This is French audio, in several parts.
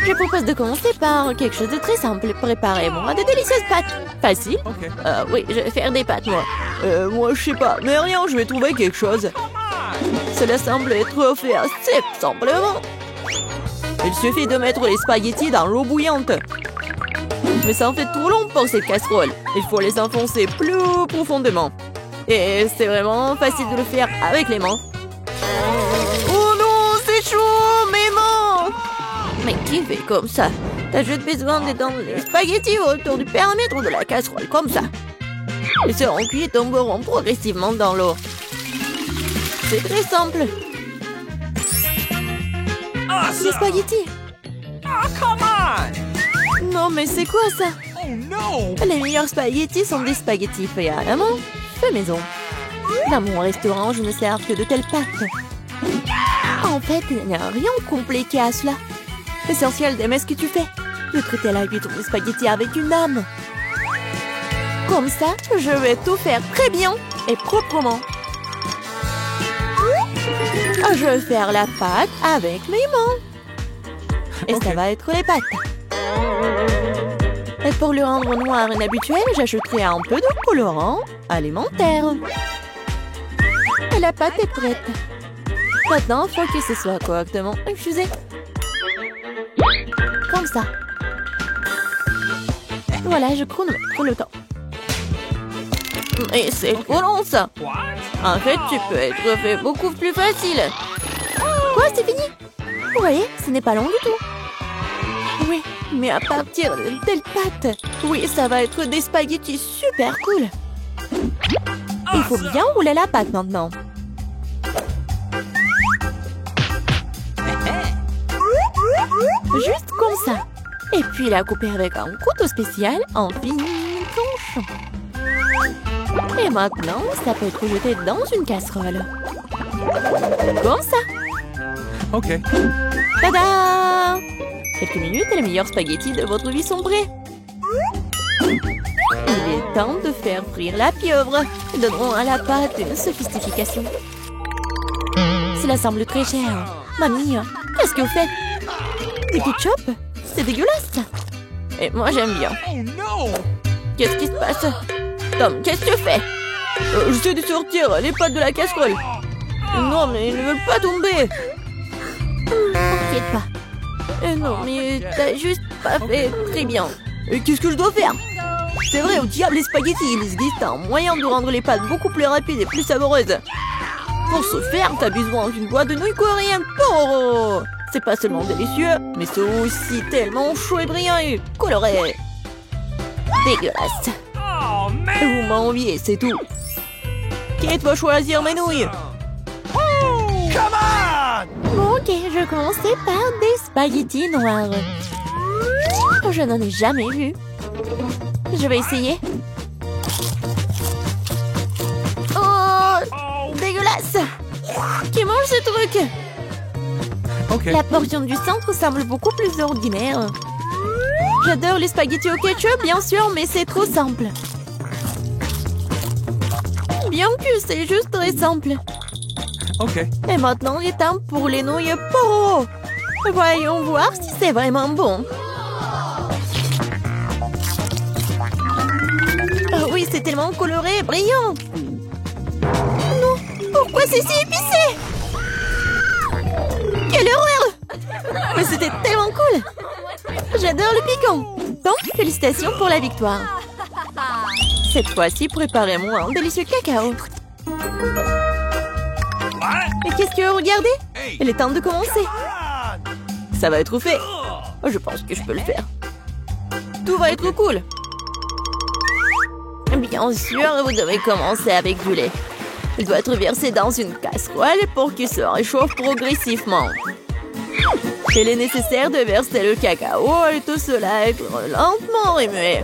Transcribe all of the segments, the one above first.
Je propose de commencer par quelque chose de très simple. Préparez-moi de délicieuses pâtes. Facile? Oui, je vais faire des pâtes, moi. Moi, je sais pas. Mais rien, je vais trouver quelque chose. Cela semble être fait assez simplement. Il suffit de mettre les spaghettis dans l'eau bouillante. Mais ça en fait trop long pour cette casserole. Il faut les enfoncer plus profondément. Et c'est vraiment facile de le faire avec les mains. Oh non, c'est chaud, mes mains! Mais qui fait comme ça? T'as juste besoin d'étendre les spaghettis autour du périmètre de la casserole, comme ça. Ils seront cuits et tomberont progressivement dans l'eau. C'est très simple. Les spaghettis. Come on! Non, mais c'est quoi ça? Oh no! Les meilleurs spaghettis sont des spaghettis faits à la main, fait maison. Dans mon restaurant, je ne sers que de telles pâtes. En fait, il n'y a rien de compliqué à cela. L'essentiel d'aimer ce que tu fais. De traiter la cuisson des spaghettis avec une âme. Comme ça, je vais tout faire très bien et proprement. Je vais faire la pâte avec mes mains. Et ça va être les pâtes. Et pour le rendre noir inhabituel, j'ajouterai un peu de colorant alimentaire. Et la pâte est prête. Maintenant, il faut que ce soit correctement infusé. Comme ça. Voilà, je chronomètre le temps. Et c'est trop long, ça. En fait, tu peux être fait beaucoup plus facile. Quoi, c'est fini? Vous voyez, ce n'est pas long du tout. Oui, mais à partir de telle pâte, oui, ça va être des spaghettis super cool. Il faut bien rouler la pâte maintenant. Juste comme ça. Et puis la couper avec un couteau spécial en fines tranches. Et maintenant, ça peut être jeté dans une casserole. Comme ça. Ok. Tada! Quelques minutes et les meilleurs spaghettis de votre vie sont prêts. Il est temps de faire frire la pieuvre. Ils donneront à la pâte une sophistication. Cela semble très cher. Mamie, qu'est-ce que vous faites? Du ketchup? C'est dégueulasse. Et moi, j'aime bien. Oh no! Qu'est-ce qui se passe? Tom, qu'est-ce que tu fais? J'essaie de sortir les pâtes de la casserole. Non, mais ils ne veulent pas tomber. T'inquiète pas. Non, mais t'as juste pas fait très bien. Et qu'est-ce que je dois faire? C'est vrai, au diable les spaghettis, il existe un moyen de rendre les pâtes beaucoup plus rapides et plus savoureuses. Pour ce faire, t'as besoin d'une boîte de nouilles coréennes Toro. C'est pas seulement délicieux, mais c'est aussi tellement chaud et brillant et coloré. Dégueulasse. Oh man! Vous m'enviez, c'est tout. Qui va choisir mes nouilles? Come on! Bon, ok, je commençais par des spaghettis noirs. Je n'en ai jamais vu. Je vais essayer. Oh, dégueulasse! Qui mange ce truc? Ok. La portion du centre semble beaucoup plus ordinaire. J'adore les spaghettis au ketchup, bien sûr, mais c'est trop simple. Bien que c'est juste très simple. Ok. Et maintenant, il est temps pour les nouilles Poro. Voyons voir si c'est vraiment bon. Oh oui, c'est tellement coloré et brillant. Non, pourquoi c'est si épicé? Quelle horreur! Mais c'était tellement cool. J'adore le piquant. Donc, félicitations pour la victoire. Cette fois-ci, préparez-moi un délicieux cacao. Et qu'est-ce que vous regardez? Il est temps de commencer. Ça va être fait. Je pense que je peux le faire. Tout va être cool. Bien sûr, vous devez commencer avec du lait. Il doit être versé dans une casserole pour qu'il se réchauffe progressivement. Il est nécessaire de verser le cacao et tout cela être lentement remué.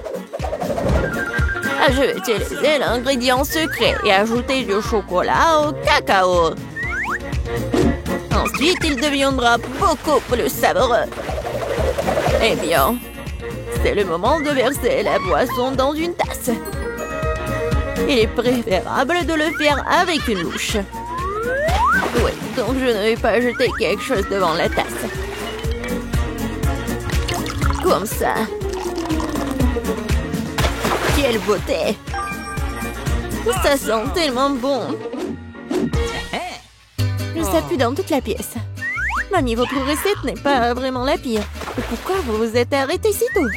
Je vais utiliser l'ingrédient secret et ajouter du chocolat au cacao. Ensuite, il deviendra beaucoup plus savoureux. Eh bien, c'est le moment de verser la boisson dans une tasse. Il est préférable de le faire avec une louche. Oui, donc je ne vais pas jeter quelque chose devant la tasse. comme ça. Quelle beauté! Ça sent tellement bon. Ça pue dans toute la pièce. Mamie, votre recette n'est pas vraiment la pire. Pourquoi vous vous êtes arrêté si tôt?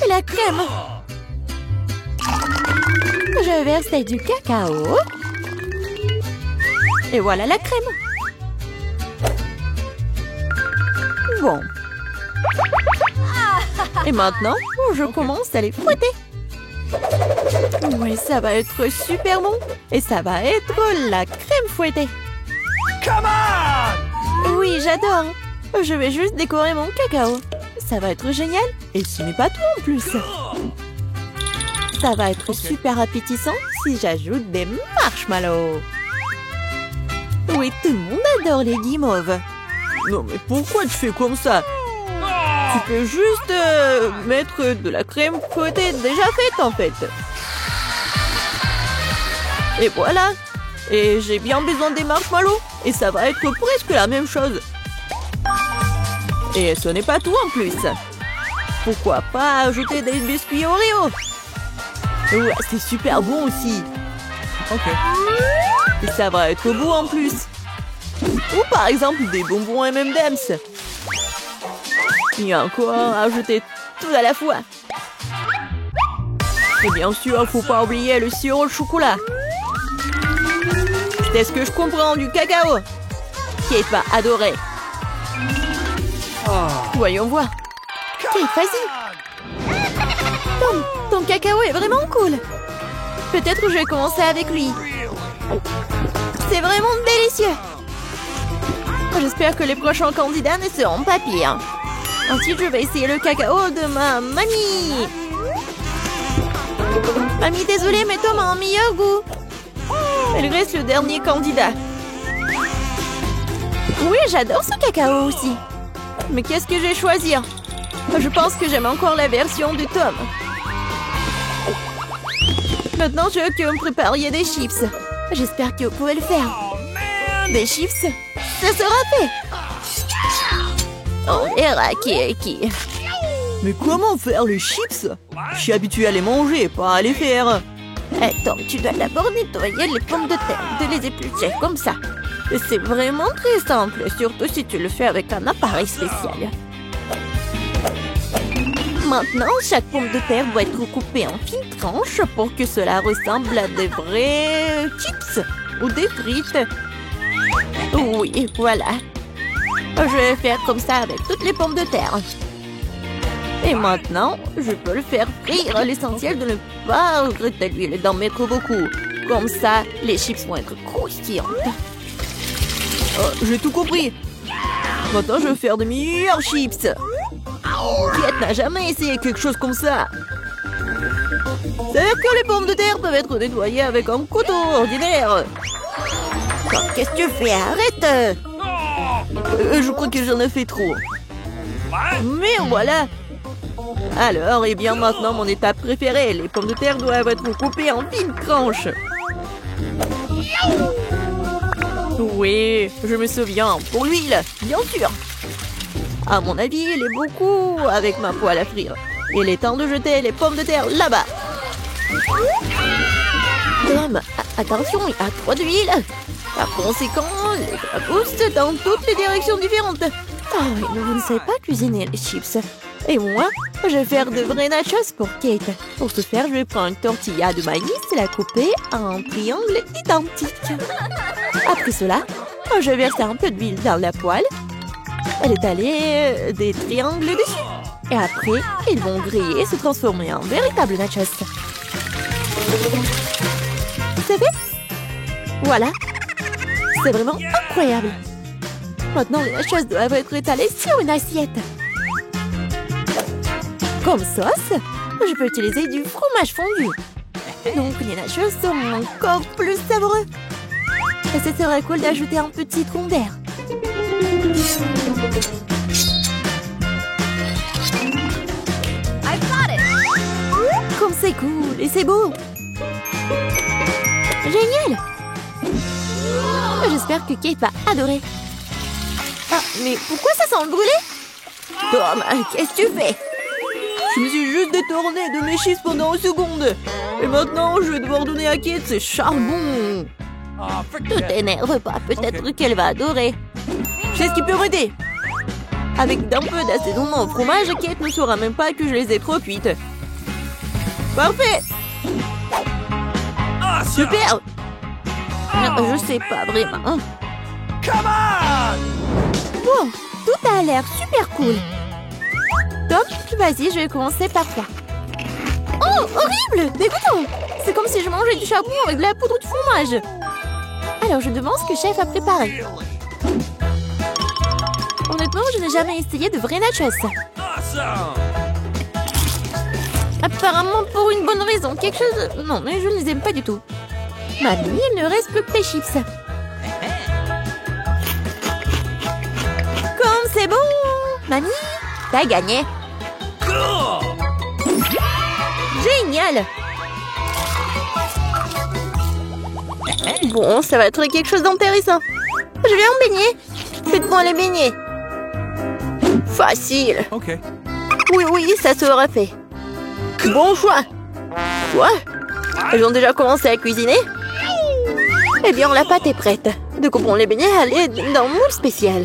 Et la crème? Je verse du cacao. Et voilà la crème. Bon. Et maintenant, je commence à les fouetter. Oui, ça va être super bon. Et ça va être la crème fouettée. Come on! Oui, j'adore. Je vais juste décorer mon cacao. Ça va être génial. Et ce n'est pas tout en plus. Ça va être super appétissant si j'ajoute des marshmallows. Oui, tout le monde adore les guimauves. Non, mais pourquoi tu fais comme ça? Tu peux juste mettre de la crème fouettée déjà faite en fait. Et voilà. Et j'ai bien besoin des marshmallows. Et ça va être presque la même chose. Et ce n'est pas tout en plus. Pourquoi pas ajouter des biscuits Oreo? Ouais, c'est super bon aussi. Ok. Et ça va être beau en plus. Ou par exemple des bonbons M&M's. Et encore ajouter tout à la fois. Et bien sûr, faut pas oublier le sirop au chocolat. C'est ce que je comprends du cacao. Kate va adorer. Voyons voir. Kate, vas-y. Ton cacao est vraiment cool. Peut-être que je vais commencer avec lui. C'est vraiment délicieux. J'espère que les prochains candidats ne seront pas pires. Ensuite, je vais essayer le cacao de ma mamie. Mamie, désolée, mais Tom a un meilleur goût. Elle reste le dernier candidat. Oui, j'adore ce cacao aussi. Mais qu'est-ce que je vais choisir? Je pense que j'aime encore la version de Tom. Maintenant, je veux que vous me prépariez des chips. J'espère que vous pouvez le faire. Des chips, ça sera fait. On verra qui est qui. Mais comment faire les chips? Je suis habituée à les manger, pas à les faire. Attends, tu dois d'abord nettoyer les pommes de terre, de les éplucher comme ça. C'est vraiment très simple, surtout si tu le fais avec un appareil spécial. Maintenant, chaque pomme de terre doit être coupée en fines tranches pour que cela ressemble à des vrais chips ou des frites. Oui, voilà. Je vais faire comme ça avec toutes les pommes de terre. Et maintenant, je peux le faire frire. L'essentiel de ne pas regretter l'huile et d'en mettre beaucoup. Comme ça, les chips vont être croustillantes. Oh, j'ai tout compris. Maintenant, je vais faire de meilleurs chips. Kate n'a jamais essayé quelque chose comme ça. C'est-à-dire que les pommes de terre peuvent être nettoyées avec un couteau ordinaire. Qu'est-ce que tu fais? Arrête! Je crois que j'en ai fait trop. Mais voilà. Alors, et bien maintenant, mon étape préférée. Les pommes de terre doivent être coupées en fines tranches. Oui, je me souviens. Pour l'huile, bien sûr. À mon avis, il est beaucoup avec ma poêle à frire. Il est temps de jeter les pommes de terre là-bas. Tom, attention, il y a trop d'huile. Par conséquent, les poussent dans toutes les directions différentes. Oh oui, mais vous ne savez pas cuisiner les chips. Et moi, je vais faire de vrais nachos pour Kate. Pour ce faire, je vais prendre une tortilla de maïs et la couper en triangles identiques. Après cela, je vais verser un peu d'huile dans la poêle. Elle étaler des triangles dessus. Et après, ils vont griller et se transformer en véritables nachos. C'est fait? Voilà. C'est vraiment incroyable. Maintenant, les nachos doivent être étalés sur une assiette. Comme sauce, je peux utiliser du fromage fondu. Donc, les nachos seront encore plus savoureux. Et ce serait cool d'ajouter un petit tronc d'air. Comme c'est cool et c'est beau. Génial. J'espère que Kate va adorer. Ah, mais pourquoi ça sent le brûlé? Tom, qu'est-ce que tu fais? me suis juste détourné de mes chiffres pendant une seconde. Et maintenant, je vais devoir donner à Kate ses charbons. Tout t'énerve pas, peut-être qu'elle va adorer. Je sais ce qui peut m'aider. Avec d'un peu d'assaisonnement au fromage, Kate ne saura même pas que je les ai trop cuites. Parfait. Super. Je sais pas vraiment. Bon, tout a l'air super cool. Top, vas-y, je vais commencer par toi. Oh, horrible, dégoûtant. C'est comme si je mangeais du charbon avec de la poudre de fromage. Alors, je demande ce que chef a préparé. Honnêtement, je n'ai jamais essayé de vrais nachos. Apparemment pour une bonne raison. Quelque chose... Non, mais je ne les aime pas du tout. Mamie, il ne reste plus que les chips. Comme c'est bon. Mamie, t'as gagné. Génial. Bon, ça va être quelque chose d'intéressant. Je vais en baigner. Faites-moi les beignets. Facile. Okay. Oui, ça sera fait. Bon choix. Quoi? Ils ont déjà commencé à cuisiner? Eh bien, la pâte est prête. Découpons les beignets à l'aide d'un moule spécial.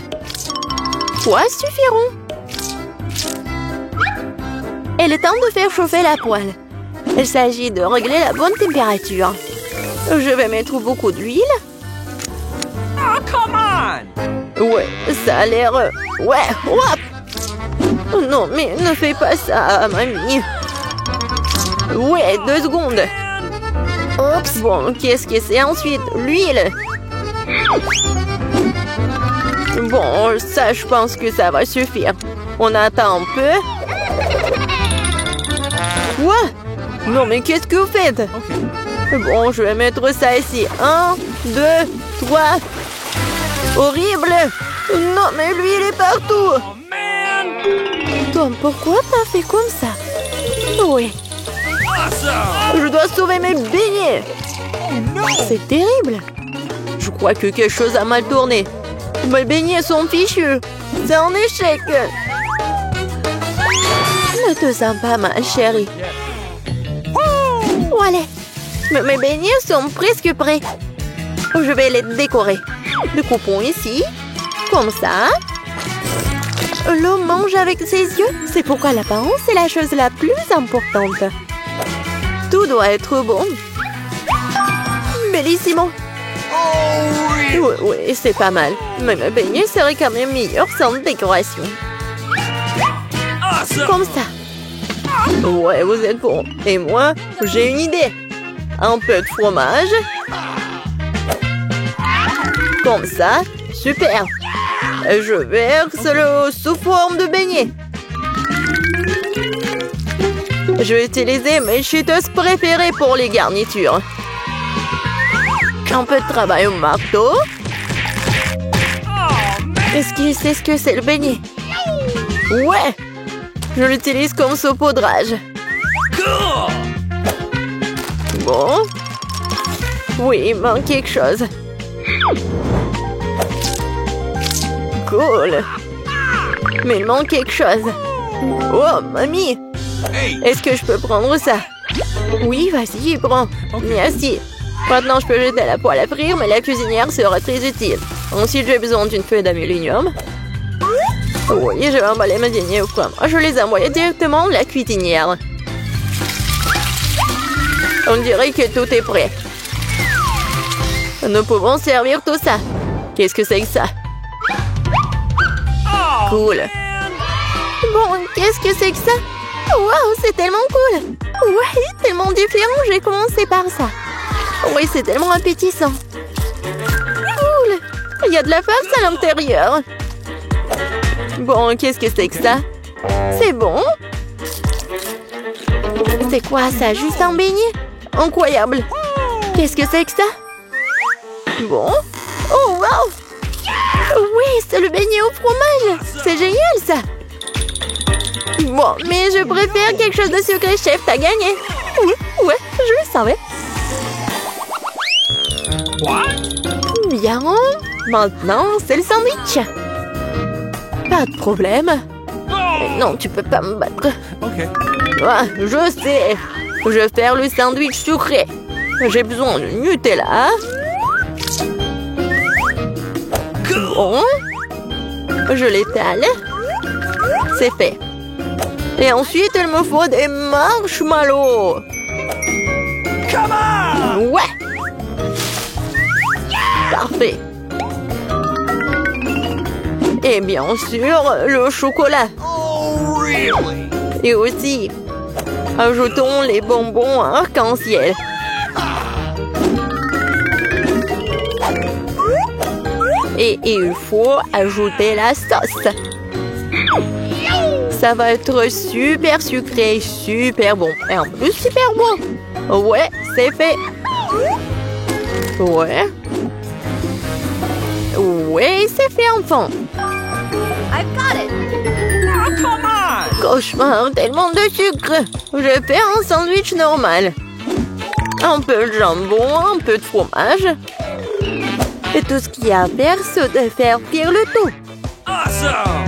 Quoi suffiront? Il est temps de faire chauffer la poêle. Il s'agit de régler la bonne température. Je vais mettre beaucoup d'huile. Oh, come on! Ouais, ça a l'air... Ouais, hop! Non, mais ne fais pas ça, mamie. Ouais, 2 secondes. Oups, bon, qu'est-ce que c'est ensuite? L'huile. Bon, ça, je pense que ça va suffire. On attend un peu. Quoi? Non, mais qu'est-ce que vous faites? Bon, je vais mettre ça ici. 1, 2, 3. Horrible! Non, mais l'huile est partout! Tom, pourquoi t'as fait comme ça? Oui. Je dois sauver mes beignets! C'est terrible! Je crois que quelque chose a mal tourné. Mes beignets sont fichus. C'est un échec. Ne te sens pas mal, chérie. Voilà. Mes beignets sont presque prêts. Je vais les décorer. Découpons ici. Comme ça. L'homme mange avec ses yeux. C'est pourquoi l'apparence est la chose la plus importante. Tout doit être bon. Bellissimo. Oui, c'est pas mal. Mais mes beignets seraient quand même meilleurs sans décoration. Comme ça. Ouais, vous êtes bon. Et moi, j'ai une idée. Un peu de fromage. Comme ça. Super. Je verse-le sous forme de beignet. Je vais utiliser mes Cheetos préférés pour les garnitures. Un peu de travail au marteau. Est-ce qu'il sait ce que c'est le beignet? Ouais! Je l'utilise comme saupoudrage. Bon. Oui, il manque quelque chose. Cool. Mais il manque quelque chose. Oh, mamie! Est-ce que je peux prendre ça? Oui, vas-y, prends. Merci. Maintenant, je peux jeter la poêle à frire, mais la cuisinière sera très utile. Ensuite, j'ai besoin d'une feuille d'aluminium. Oui, je vais emballer mes beignets au fromage. Je les envoie directement à la cuisinière. On dirait que tout est prêt. Nous pouvons servir tout ça. Qu'est-ce que c'est que ça? Cool. Bon, qu'est-ce que c'est que ça? Waouh, c'est tellement cool. Ouais, tellement différent. J'ai commencé par ça. Oui, c'est tellement appétissant. Cool. Il y a de la farce à l'intérieur. Bon, qu'est-ce que c'est que ça? C'est bon. C'est quoi ça? Juste un beignet? Incroyable. Qu'est-ce que c'est que ça? Bon. Oh, wow. Oui, c'est le beignet au fromage. C'est génial, ça. Bon, mais je préfère quelque chose de sucré, chef. T'as gagné. Oui, ouais, je le savais. Bien. Maintenant, c'est le sandwich. Pas de problème. Non, tu peux pas me battre. Okay. Ah, je sais. Je vais faire le sandwich sucré. J'ai besoin de Nutella. Bon. Je l'étale. C'est fait. Et ensuite, il me faut des marshmallows. Come on! Ouais. Parfait. Et bien sûr, le chocolat. Oh, really? Et aussi, ajoutons les bonbons arc-en-ciel. Et il faut ajouter la sauce. Ça va être super sucré, super bon. Et en plus, super bon. Ouais, c'est fait. Ouais. Ouais, c'est fait, enfant. I've got it. Oh, come on! Cauchemar, tellement de sucre. Je vais faire un sandwich normal. Un peu de jambon, un peu de fromage. Et tout ce qu'il y a à faire, c'est de faire cuire le tout. Awesome!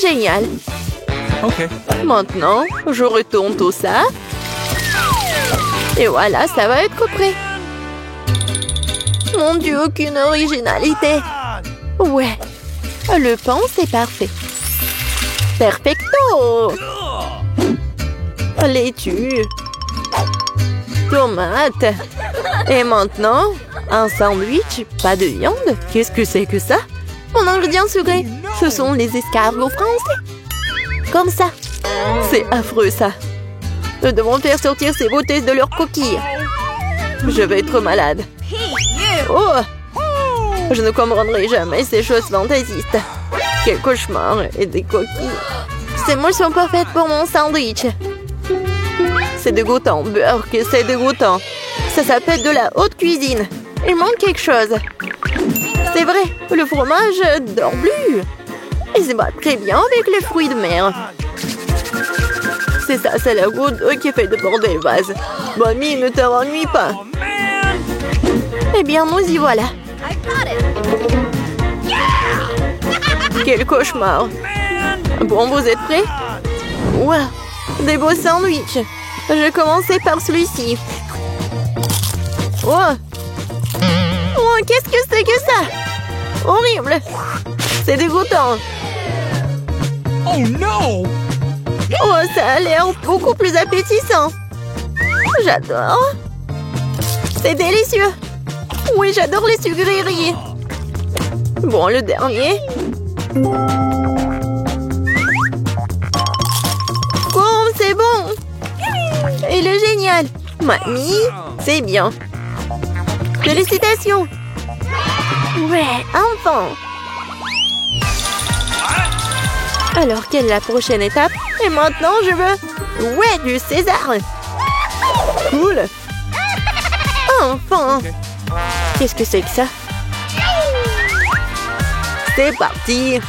Génial. Okay. Maintenant, je retourne tout ça. Et voilà, ça va être prêt. Mon Dieu, aucune originalité. Ouais, le pain, c'est parfait. Perfecto. Laitue. Tomate. Et maintenant, un sandwich, pas de viande. Qu'est-ce que c'est que ça? Mon ingrédient secret, ce sont les escargots français. Comme ça. C'est affreux, ça. Nous devons faire sortir ces beautés de leurs coquilles. Je vais être malade. Oh! Je ne comprendrai jamais ces choses fantaisistes. Quel cauchemar et des coquilles. Ces moules sont parfaites pour mon sandwich. C'est dégoûtant, Burke, c'est dégoûtant. Ça s'appelle de la haute cuisine. Il manque quelque chose. C'est vrai, le fromage dort plus. Il se bat très bien avec les fruits de mer. C'est ça, c'est la goutte qui fait déborder le vase. Bonnie, ne te ennuie pas. Oh, man! Eh bien, nous y voilà. I've got it. Quel cauchemar. Bon, vous êtes prêts? Wow, des beaux sandwichs. Je vais commencer par celui-ci. Oh, oh, qu'est-ce que c'est que ça? Horrible. C'est dégoûtant. Oh no! Oh, ça a l'air beaucoup plus appétissant. J'adore. C'est délicieux. Oui, j'adore les sucreries. Bon, le dernier. Oh, c'est bon. Il est génial. Mamie, c'est bien. Félicitations. Ouais, enfin. Alors, quelle est la prochaine étape? Et maintenant, je veux... Ouais, du César. Cool. Enfin. Qu'est-ce que c'est que ça? C'est parti.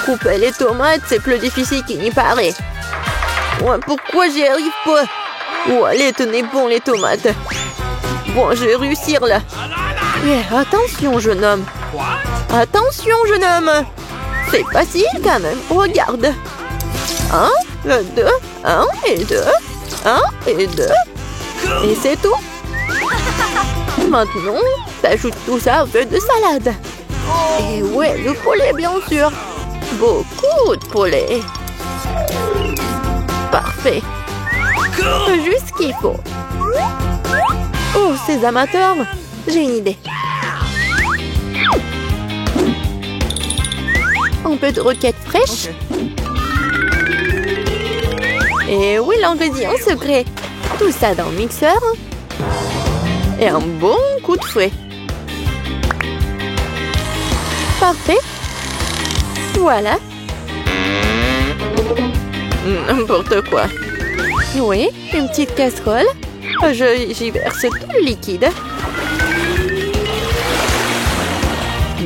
Couper les tomates, c'est plus difficile qu'il n'y paraît. Ouais, pourquoi j'y arrive pas? Oh, allez, tenez bon les tomates. Bon, je vais réussir là. Yeah, attention, jeune homme. Attention, jeune homme. C'est facile quand même. Regarde. 1, 2, 1 et 2. 1 et 2. Et c'est tout. Maintenant, t'ajoutes tout ça au feu de salade. Et ouais, le poulet, bien sûr. Beaucoup de poulet. Parfait. Juste ce qu'il faut. Oh, ces amateurs. J'ai une idée. Un peu de roquette fraîche. Et oui, l'ingrédient secret. Tout ça dans le mixeur. Et un bon coup de fouet. Parfait. Voilà. N'importe quoi. Oui, une petite casserole. J'y verse tout le liquide.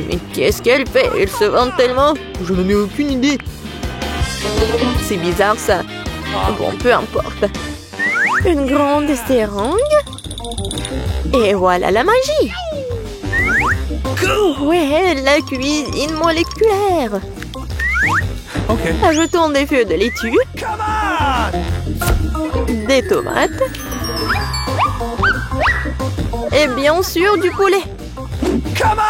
Mais qu'est-ce qu'elle fait? Elle se vante tellement. Je n'en ai aucune idée. C'est bizarre ça. Bon, peu importe. Une grande seringue. Et voilà la magie. Cool. Ouais, la cuisine moléculaire. Okay. Ajoutons des feuilles de laitue, Come on. des tomates et bien sûr du poulet. Come on.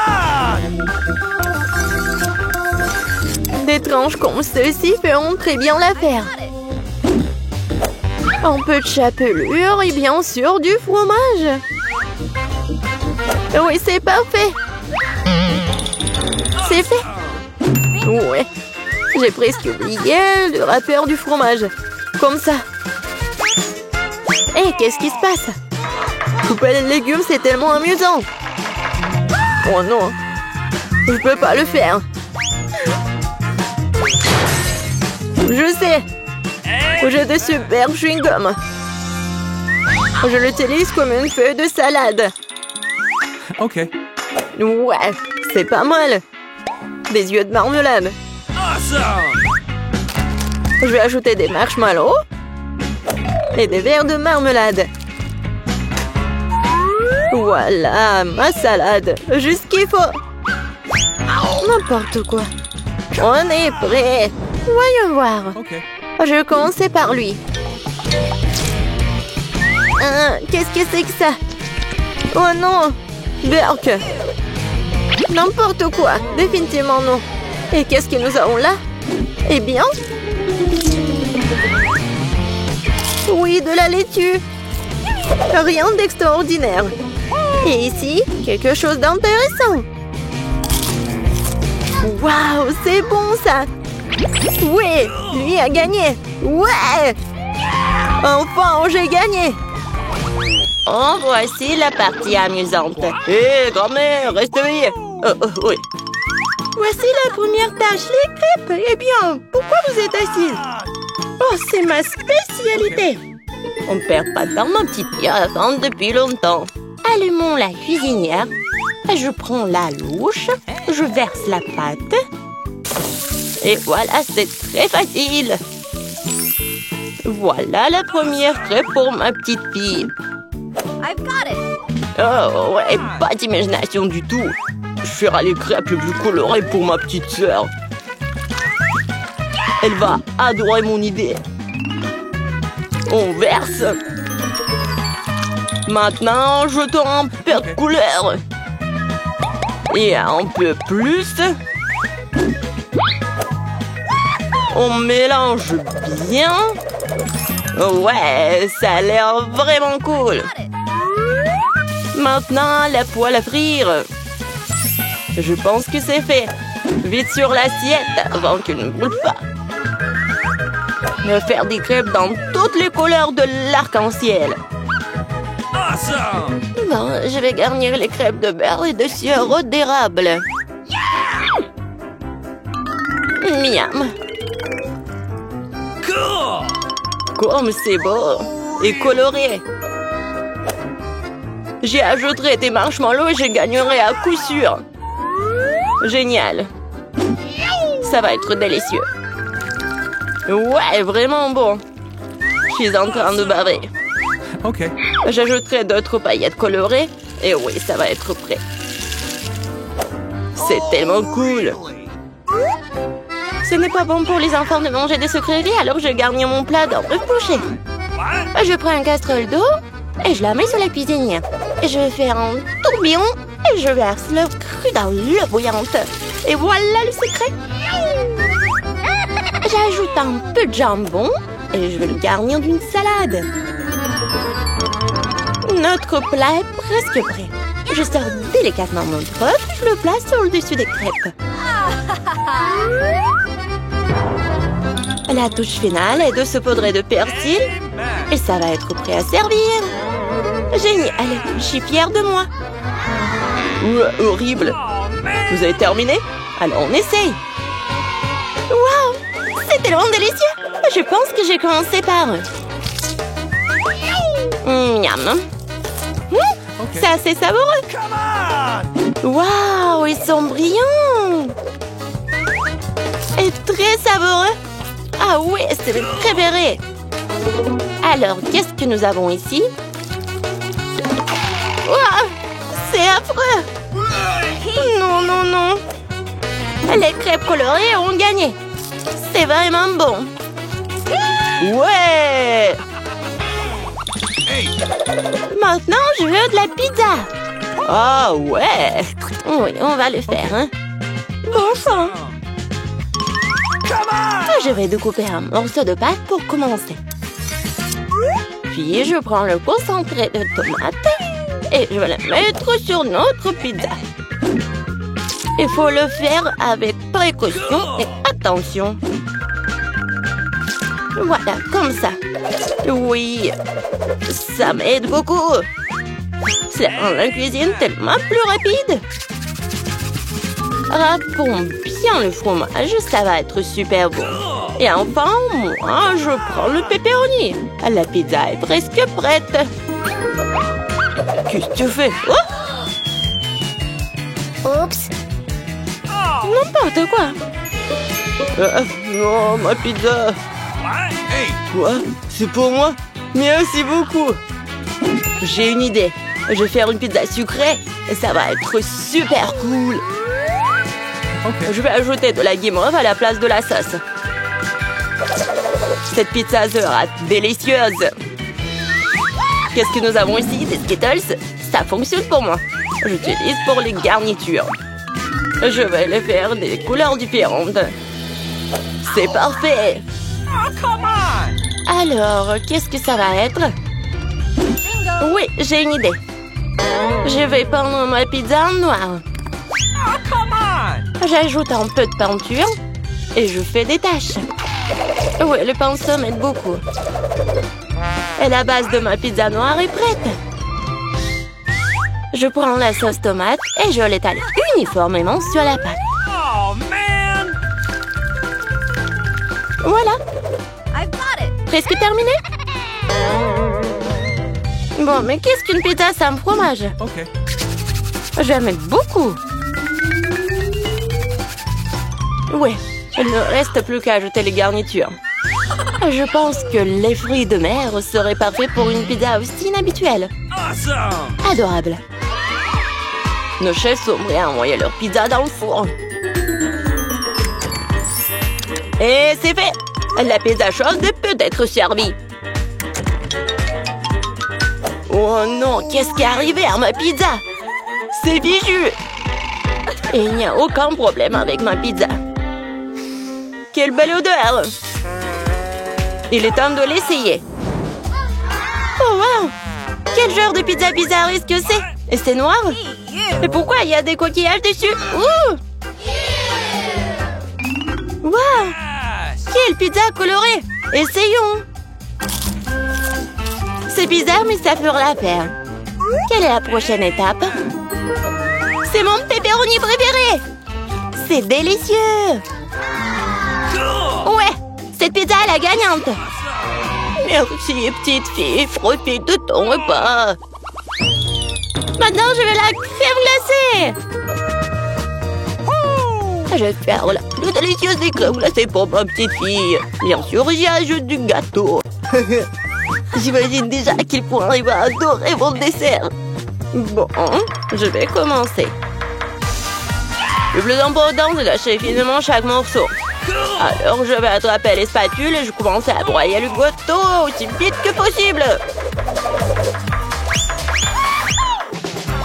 Des tranches comme ceci feront très bien l'affaire. Un peu de chapelure et bien sûr du fromage. Oui, c'est parfait. C'est fait. Ouais. J'ai presque oublié le râpeur du fromage. Comme ça. Hé, qu'est-ce qui se passe? Couper les légumes, c'est tellement amusant. Oh non. Je peux pas le faire. Je sais. J'ai de super chewing-gum. Je l'utilise comme une feuille de salade. Okay. Ouais, c'est pas mal. Des yeux de marmelade. Awesome. Je vais ajouter des marshmallows et des verres de marmelade. Voilà, ma salade. Juste ce qu'il faut. N'importe quoi. On est prêt. Voyons voir. Okay. Je vais commencer par lui. Qu'est-ce que c'est que ça? Oh non! Burk! N'importe quoi! Définitivement non! Et qu'est-ce que nous avons là? Eh bien... Oui, de la laitue! Rien d'extraordinaire! Et ici, quelque chose d'intéressant! Waouh! C'est bon ça! Ouais! Lui a gagné! Ouais! Enfin, j'ai gagné! Oh, voici la partie amusante. Hé, grand-mère, reste éveillée. Oui. Voici la première tâche, les crêpes. Eh bien, pourquoi vous êtes assise? Oh, c'est ma spécialité. On ne perd pas de temps, mon petit pied, à attendre depuis longtemps. Allumons la cuisinière. Je prends la louche. Je verse la pâte. Et voilà, c'est très facile. Voilà la première crêpe pour ma petite fille. I've got it. Oh, ouais, pas d'imagination du tout. Je ferai les crêpes les plus colorées pour ma petite sœur. Elle va adorer mon idée. On verse. Maintenant, jetons un peu de couleur. Et un peu plus. On mélange bien. Ouais, ça a l'air vraiment cool. Maintenant, la poêle à frire. Je pense que c'est fait. Vite sur l'assiette avant qu'elle ne brûle pas. Je vais faire des crêpes dans toutes les couleurs de l'arc-en-ciel. Awesome. Bon, je vais garnir les crêpes de beurre et de sirop d'érable. Miam. Cool. Comme c'est beau et coloré. J'y ajouterai des marshmallows et je gagnerai à coup sûr. Génial. Ça va être délicieux. Ouais, vraiment bon. Je suis en train de baver. Okay. J'ajouterai d'autres paillettes colorées. Et oui, ça va être prêt. C'est tellement cool. Ce n'est pas bon pour les enfants de manger des sucreries, alors je garnis mon plat d'œufs pochés. Je prends une casserole d'eau et je la mets sur la cuisinière. Et je vais faire un tourbillon et je verse l'œuf cru dans l'eau bouillante. Et voilà le secret. J'ajoute un peu de jambon et je vais le garnir d'une salade. Notre plat est presque prêt. Je sors délicatement mon œuf et je le place sur le dessus des crêpes. La touche finale est de saupoudrer de persil et ça va être prêt à servir. Génial, je suis fière de moi. Horrible. Vous avez terminé? Alors on essaye. Waouh, c'est tellement délicieux. Je pense que j'ai commencé par... Miam. C'est assez savoureux. Waouh, ils sont brillants. Et très savoureux. Ah ouais, c'est mes préférés. Alors, qu'est-ce que nous avons ici? Waouh, c'est affreux. Non, non, non. Les crêpes colorées ont gagné. C'est vraiment bon. Ouais! Maintenant, je veux de la pizza. Ah ouais! Oui, on va le faire, hein? Bon sang! Je vais découper un morceau de pâte pour commencer. Puis, je prends le concentré de tomate et je vais le mettre sur notre pizza. Il faut le faire avec précaution et attention. Voilà, comme ça. Oui, ça m'aide beaucoup. Ça rend la cuisine tellement plus rapide. Râpons bien le fromage, ça va être super bon. Et enfin, moi, je prends le pepperoni. La pizza est presque prête. Qu'est-ce que tu fais? Oups. N'importe quoi. Non, ma pizza. Quoi? C'est pour moi? Merci beaucoup. J'ai une idée. Je vais faire une pizza sucrée et ça va être super cool. Je vais ajouter de la guimauve à la place de la sauce. Cette pizza sera délicieuse. Qu'est-ce que nous avons ici? Des Skittles? Ça fonctionne pour moi. J'utilise pour les garnitures. Je vais les faire des couleurs différentes. C'est parfait. Alors, qu'est-ce que ça va être? Oui, j'ai une idée. Je vais peindre ma pizza en noir. J'ajoute un peu de peinture et je fais des taches. Oui, le pinceau m'aide beaucoup. Et la base de ma pizza noire est prête. Je prends la sauce tomate et je l'étale uniformément sur la pâte. Oh, man! Voilà, I've got it. presque terminé. Bon, mais qu'est-ce qu'une pizza sans fromage? Okay. Je vais en mettre beaucoup. Ouais, il ne reste plus qu'à ajouter les garnitures. Je pense que les fruits de mer seraient parfaits pour une pizza aussi inhabituelle. Awesome! Adorable. Nos chefs sont prêts à envoyer leur pizza dans le four. Et c'est fait! La pizza chaude peut être servie. Oh non, qu'est-ce qui est arrivé à ma pizza? C'est fichu! Et il n'y a aucun problème avec ma pizza. Quelle belle odeur! Il est temps de l'essayer. Oh wow! Quel genre de pizza bizarre est-ce que c'est? Et c'est noir? Et pourquoi il y a des coquillages dessus? Ouh! Wow! Quelle pizza colorée! Essayons! C'est bizarre, mais ça fera l'affaire. Quelle est la prochaine étape? C'est mon pepperoni préféré! C'est délicieux! Ouais! Cette pizza est la gagnante! Merci, petite fille. Profite de ton repas. Maintenant, je vais la crème glacée! Je vais faire la plus délicieuse des crèmes glacées pour ma petite fille. Bien sûr, j'y ajoute du gâteau. J'imagine déjà à quel point il va adorer mon dessert. Bon, je vais commencer. Le plus important, c'est d'acheter finement chaque morceau. Alors, je vais attraper les spatules et je commence à broyer le gâteau aussi vite que possible.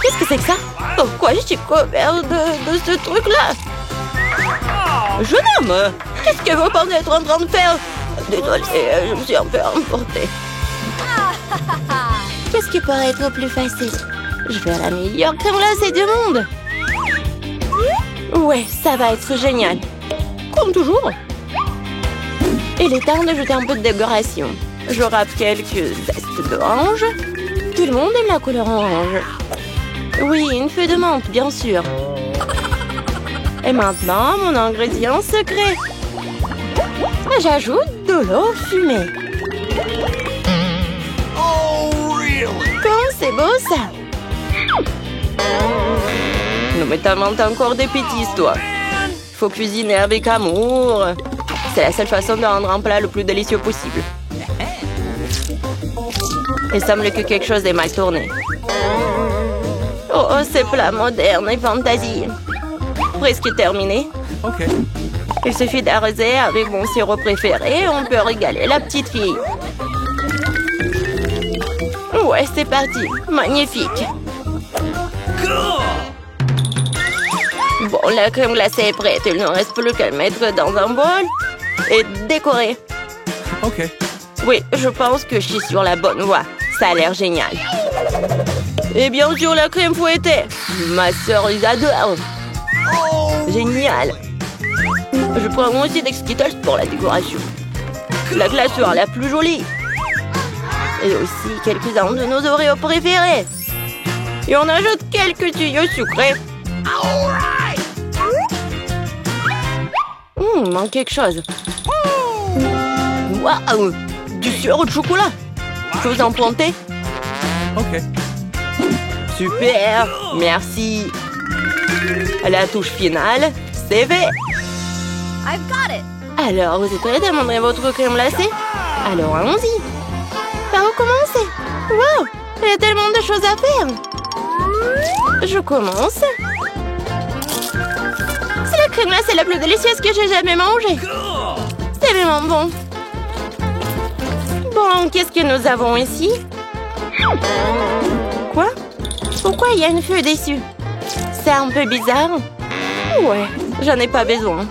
Qu'est-ce que c'est que ça? Pourquoi je suis couvert de ce truc-là? Jeune homme, qu'est-ce que vous pensez être en train de faire? Désolée, je me suis un peu emportée. Qu'est-ce qui pourrait être plus facile? Je vais la meilleure crème glacée du monde. Ouais, ça va être génial. Comme toujours. Il est temps d'ajouter un peu de décoration. Je râpe quelques zestes d'orange. Tout le monde aime la couleur orange. Oui, une feuille de menthe, bien sûr. Et maintenant, mon ingrédient secret. J'ajoute de l'eau fumée. Oh, really? Comme c'est beau, ça. Non, mais t'inventes encore des bêtises, toi. Faut cuisiner avec amour. C'est la seule façon de rendre un plat le plus délicieux possible. Il semble que quelque chose est mal tourné. Oh, ces plats modernes et fantasy. Presque terminé. OK. Il suffit d'arroser avec mon sirop préféré et on peut régaler la petite fille. Ouais, c'est parti. Magnifique. Bon, la crème glacée est prête. Il ne reste plus qu'à le mettre dans un bol et décorer. OK. Oui, je pense que je suis sur la bonne voie. Ça a l'air génial. Et bien sûr, la crème fouettée. Ma sœur les adore. Génial. Je prends moi aussi des Skittles pour la décoration. La glaceur la plus jolie. Et aussi quelques-uns de nos Oreos préférés. Et on ajoute quelques tuyaux sucrés. Il manque quelque chose. Waouh! Du sirop de chocolat. Je vous en planter? OK. Super! Merci. La touche finale, c'est fait. I've got it. Alors, vous êtes prêts à montrer votre crème glacée? Alors, allons-y. Par où commencer? Wow! Il y a tellement de choses à faire. Je commence. C'est la crème glacée la plus délicieuse que j'ai jamais mangée. C'est vraiment bon. Bon, qu'est-ce que nous avons ici? Quoi? Pourquoi il y a une feuille dessus? C'est un peu bizarre. Ouais, j'en ai pas besoin.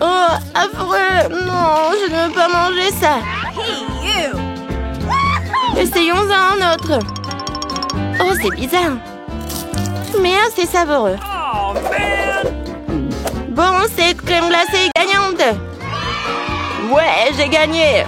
Oh, affreux! Non, je ne veux pas manger ça. Hey, you. Essayons un autre. Oh, c'est bizarre. Mais assez savoureux. Oh, man! Bon, cette crème glacée est gagnante. Ouais, j'ai gagné.